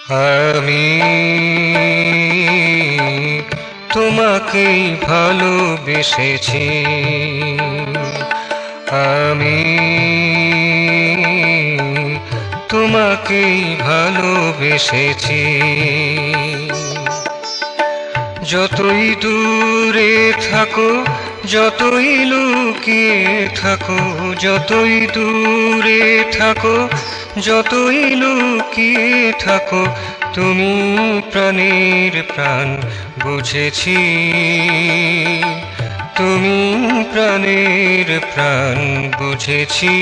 আমি তোমাকেই ভালোবেসেছি, আমি তোমাকেই ভালোবেসেছি। যতই দূরে থাকো, যতই লুকিয়ে থাকো, যতই দূরে থাকো, যতই লুকিয়ে থাকো, তুমি প্রাণের প্রাণ বুঝেছি, তুমি প্রাণের প্রাণ বুঝেছি।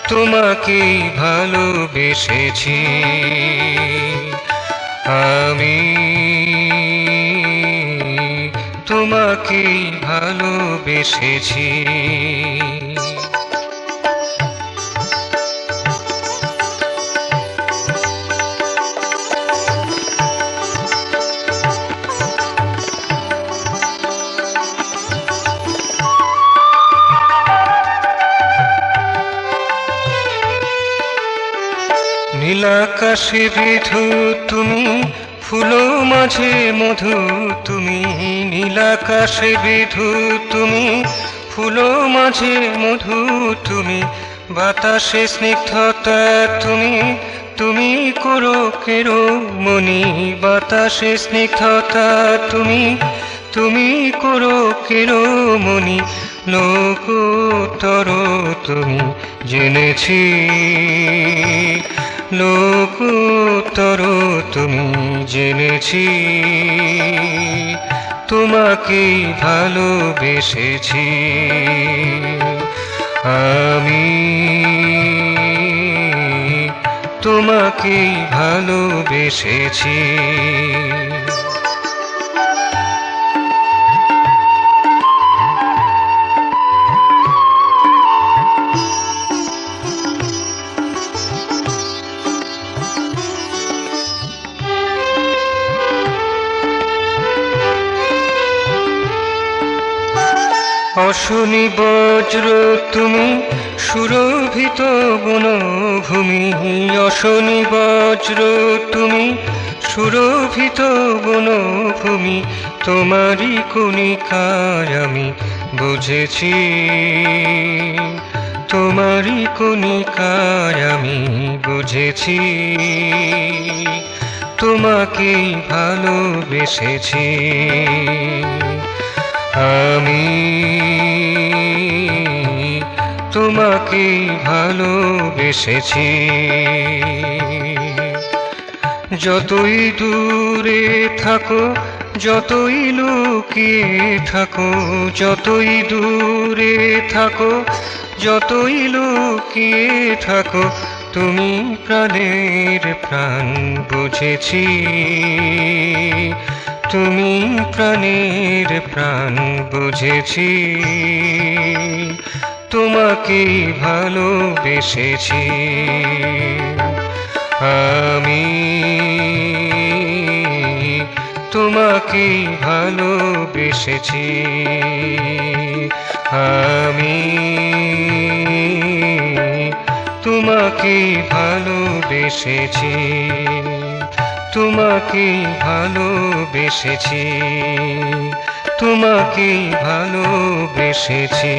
তোমাকেই ভালোবেসেছি, আমি তোমাকেই ভালোবেসেছি। নীলাকাশে বিধু তুমি, ফুল মাঝে মধু তুমি, নীলাকাশে বিধু তুমি, ফুল মাঝে মধু তুমি, বাতাসে স্নিগ্ধতা তুমি, তুমি করো কেরো মনি, বাতাসে স্নিগ্ধতা তুমি, তুমি করো কেরো মনি, লোকোত্তর তুমি জেনেছি, লোকোত্তর তুমি জেনেছি। তোমাকেই ভালোবেসেছি, আমি তোমাকেই ভালোবেসেছি। অশনি বজ্র তুমি, সুরভিত বনভূমি, অশনি বজ্র তুমি, সুরভিত বনভূমি, তোমারই কণিকায় আমি বুঝেছি, তোমারই কণিকায় আমি বুঝেছি। তোমাকেই ভালোবেসেছি, আমি তোমাকেই ভালোবেসেছি। যতই দূরে থাকো, যতই লুকিয়ে থাকো, যতই দূরে থাকো, যতই লুকিয়ে থাকো, তুমি প্রাণের প্রাণ বুঝেছি, তুমি প্রাণের প্রাণ বুঝেছি। তোমাকেই ভালোবেসেছি, আমি তোমাকেই ভালোবেসেছি, আমি তোমাকেই ভালোবেসেছি, তোমাকেই ভালোবেসেছি, তোমাকেই ভালোবেসেছি।